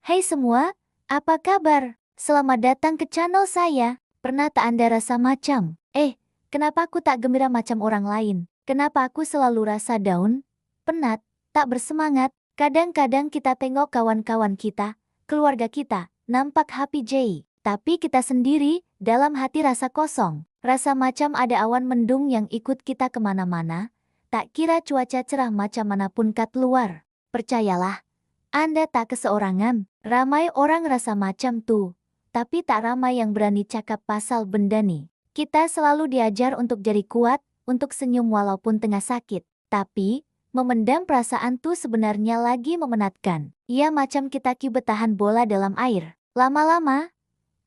Hai semua, apa kabar? Selamat datang ke channel saya. Pernah tak Anda rasa macam, kenapa aku tak gembira macam orang lain? Kenapa aku selalu rasa down, penat, tak bersemangat? Kadang-kadang kita tengok kawan-kawan kita, keluarga kita, nampak happy J, tapi kita sendiri, dalam hati rasa kosong. Rasa macam ada awan mendung yang ikut kita kemana-mana, tak kira cuaca cerah macam manapun kat luar. Percayalah, Anda tak keseorangan. Ramai orang rasa macam tuh, tapi tak ramai yang berani cakap pasal benda nih. Kita selalu diajar untuk jadi kuat, untuk senyum walaupun tengah sakit. Tapi, memendam perasaan tuh sebenarnya lagi memenatkan. Ia macam kita bertahan bola dalam air. Lama-lama,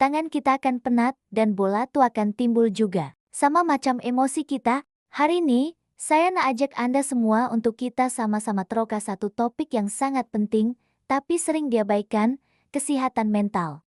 tangan kita akan penat dan bola tuh akan timbul juga. Sama macam emosi kita, hari ini, saya nak ajak Anda semua untuk kita sama-sama teroka satu topik yang sangat penting, tapi sering diabaikan, kesehatan mental.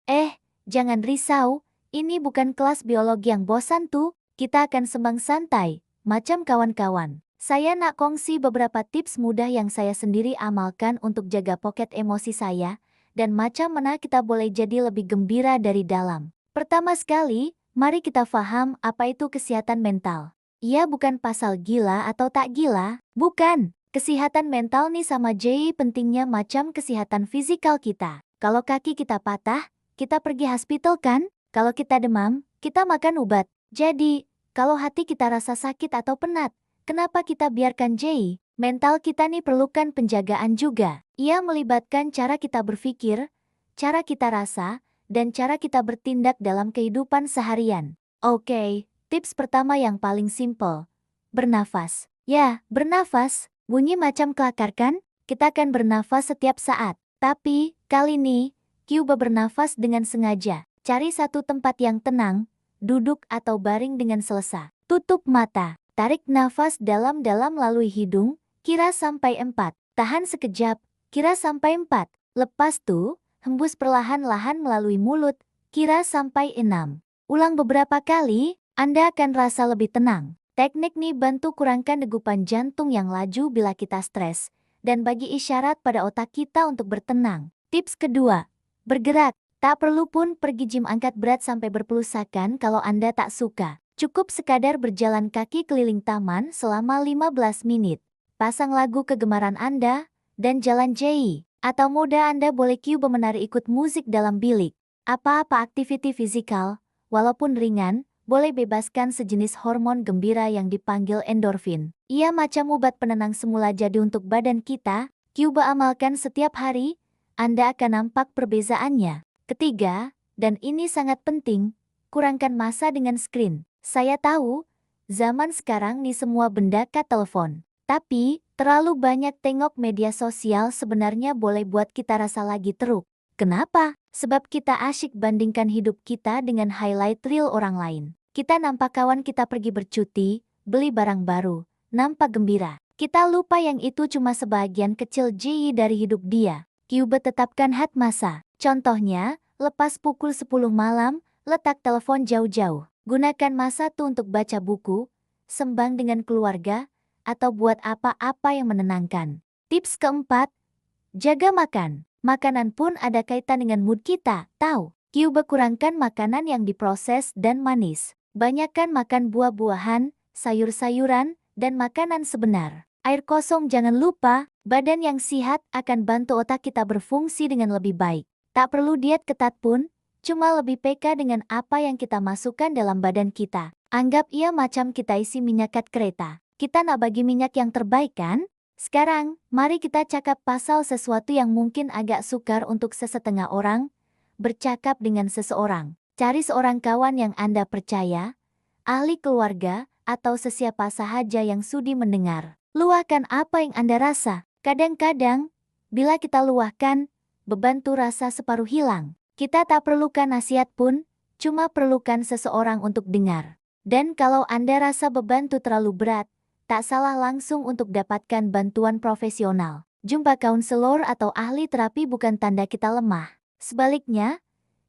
Jangan risau, ini bukan kelas biologi yang bosan tuh, kita akan sembang santai, macam kawan-kawan. Saya nak kongsi beberapa tips mudah yang saya sendiri amalkan untuk jaga pocket emosi saya, dan macam mana kita boleh jadi lebih gembira dari dalam. Pertama sekali, mari kita faham apa itu kesehatan mental. Ia bukan pasal gila atau tak gila, bukan. Kesehatan mental nih sama J pentingnya macam kesehatan fisikal kita. Kalau kaki kita patah, kita pergi hospital kan? Kalau kita demam, kita makan obat. Jadi, kalau hati kita rasa sakit atau penat, kenapa kita biarkan J? Mental kita nih perlukan penjagaan juga. Ia melibatkan cara kita berpikir, cara kita rasa, dan cara kita bertindak dalam kehidupan seharian. Oke, tips pertama yang paling simple. Bernafas. Ya, bernafas. Bunyi macam kelakar kan? Kita akan bernafas setiap saat. Tapi, kali ini, coba bernafas dengan sengaja. Cari satu tempat yang tenang, duduk atau baring dengan selesa. Tutup mata. Tarik nafas dalam-dalam melalui hidung, kira sampai 4. Tahan sekejap, kira sampai 4. Lepas tuh, hembus perlahan-lahan melalui mulut, kira sampai 6. Ulang beberapa kali, Anda akan rasa lebih tenang. Teknik nih bantu kurangkan degupan jantung yang laju bila kita stres, dan bagi isyarat pada otak kita untuk bertenang. Tips kedua, bergerak. Tak perlu pun pergi gym angkat berat sampai berpelusakan kalau Anda tak suka. Cukup sekadar berjalan kaki keliling taman selama 15 menit. Pasang lagu kegemaran Anda, dan jalan J. Atau mudah Anda boleh coba menari ikut musik dalam bilik. Apa-apa aktiviti fisikal, walaupun ringan, boleh bebaskan sejenis hormon gembira yang dipanggil endorfin. Ia macam obat penenang semula jadi untuk badan kita, coba amalkan setiap hari, Anda akan nampak perbezaannya. Ketiga, dan ini sangat penting, kurangkan masa dengan screen. Saya tahu, zaman sekarang nih semua benda kat telepon. Tapi, terlalu banyak tengok media sosial sebenarnya boleh buat kita rasa lagi teruk. Kenapa? Sebab kita asyik bandingkan hidup kita dengan highlight reel orang lain. Kita nampak kawan kita pergi bercuti, beli barang baru, nampak gembira. Kita lupa yang itu cuma sebagian kecil J dari hidup dia. Coba tetapkan hat masa. Contohnya, lepas pukul 10 malam, letak telepon jauh-jauh. Gunakan masa tuh untuk baca buku, sembang dengan keluarga, atau buat apa-apa yang menenangkan. Tips keempat, jaga makan. Makanan pun ada kaitan dengan mood kita, tahu? Coba kurangkan makanan yang diproses dan manis. Banyakkan makan buah-buahan, sayur-sayuran, dan makanan sebenar. Air kosong jangan lupa, badan yang sehat akan bantu otak kita berfungsi dengan lebih baik. Tak perlu diet ketat pun, cuma lebih peka dengan apa yang kita masukkan dalam badan kita. Anggap ia macam kita isi minyak kat kereta. Kita nak bagi minyak yang terbaik kan? Sekarang, mari kita cakap pasal sesuatu yang mungkin agak sukar untuk sesetengah orang, bercakap dengan seseorang. Cari seorang kawan yang Anda percaya, ahli keluarga, atau sesiapa sahaja yang sudi mendengar. Luahkan apa yang Anda rasa. Kadang-kadang, bila kita luahkan, beban tuh rasa separuh hilang. Kita tak perlukan nasihat pun, cuma perlukan seseorang untuk dengar. Dan kalau Anda rasa beban tuh terlalu berat, tak salah langsung untuk dapatkan bantuan profesional. Jumpa kaunselor atau ahli terapi bukan tanda kita lemah. Sebaliknya,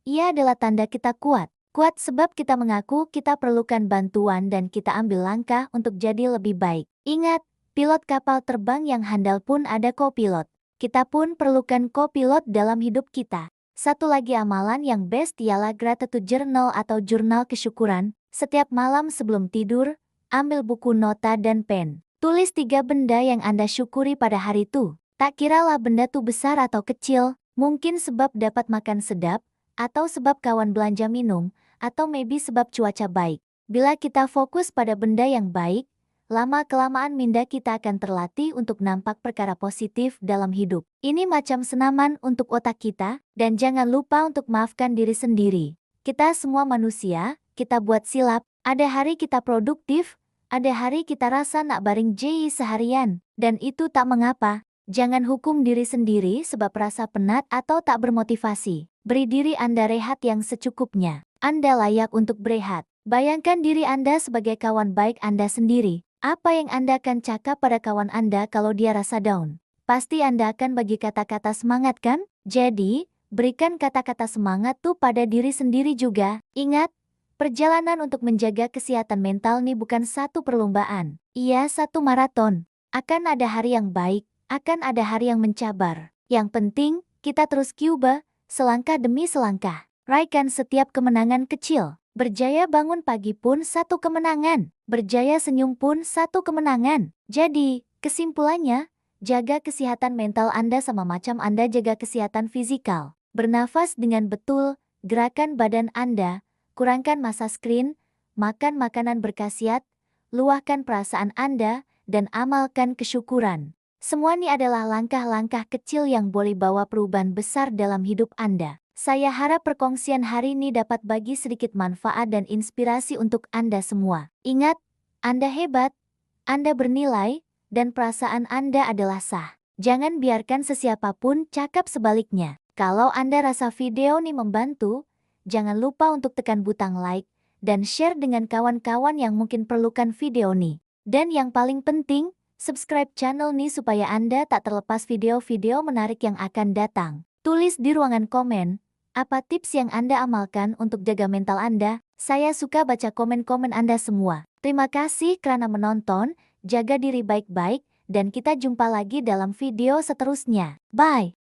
ia adalah tanda kita kuat. Kuat sebab kita mengaku kita perlukan bantuan dan kita ambil langkah untuk jadi lebih baik. Ingat, pilot kapal terbang yang handal pun ada kopilot. kita pun perlukan co-pilot dalam hidup kita. Satu lagi amalan yang best ialah gratitude journal atau jurnal kesyukuran. Setiap malam sebelum tidur, ambil buku nota dan pen. Tulis 3 benda yang Anda syukuri pada hari itu. Tak kiralah benda itu besar atau kecil, mungkin sebab dapat makan sedap, atau sebab kawan belanja minum, atau maybe sebab cuaca baik. Bila kita fokus pada benda yang baik, lama-kelamaan minda kita akan terlatih untuk nampak perkara positif dalam hidup. Ini macam senaman untuk otak kita, dan jangan lupa untuk maafkan diri sendiri. Kita semua manusia, kita buat silap, ada hari kita produktif, ada hari kita rasa nak baring JI seharian, dan itu tak mengapa. Jangan hukum diri sendiri sebab rasa penat atau tak bermotivasi. Beri diri Anda rehat yang secukupnya. Anda layak untuk berehat. Bayangkan diri Anda sebagai kawan baik Anda sendiri. Apa yang Anda akan cakap pada kawan Anda kalau dia rasa down? Pasti Anda akan bagi kata-kata semangat kan? Jadi, berikan kata-kata semangat tuh pada diri sendiri juga. Ingat, perjalanan untuk menjaga kesehatan mental nih bukan satu perlombaan. Iya, satu maraton. Akan ada hari yang baik, akan ada hari yang mencabar. Yang penting, kita terus coba, selangkah demi selangkah. Raihkan setiap kemenangan kecil. Berjaya bangun pagi pun satu kemenangan. Berjaya senyum pun satu kemenangan. Jadi, kesimpulannya, jaga kesehatan mental Anda sama macam Anda jaga kesehatan fisikal. Bernafas dengan betul, gerakan badan Anda, kurangkan masa screen, makan makanan berkhasiat, luahkan perasaan Anda, dan amalkan kesyukuran. Semua ini adalah langkah-langkah kecil yang boleh bawa perubahan besar dalam hidup Anda. Saya harap perkongsian hari ini dapat bagi sedikit manfaat dan inspirasi untuk Anda semua. Ingat, Anda hebat, Anda bernilai, dan perasaan Anda adalah sah. Jangan biarkan sesiapapun cakap sebaliknya. Kalau Anda rasa video ini membantu, jangan lupa untuk tekan butang like, dan share dengan kawan-kawan yang mungkin perlukan video ini. Dan yang paling penting, subscribe channel ini supaya Anda tak terlepas video-video menarik yang akan datang. Tulis di ruangan komen, apa tips yang Anda amalkan untuk jaga mental Anda? Saya suka baca komen-komen Anda semua. Terima kasih karena menonton, jaga diri baik-baik, dan kita jumpa lagi dalam video seterusnya. Bye!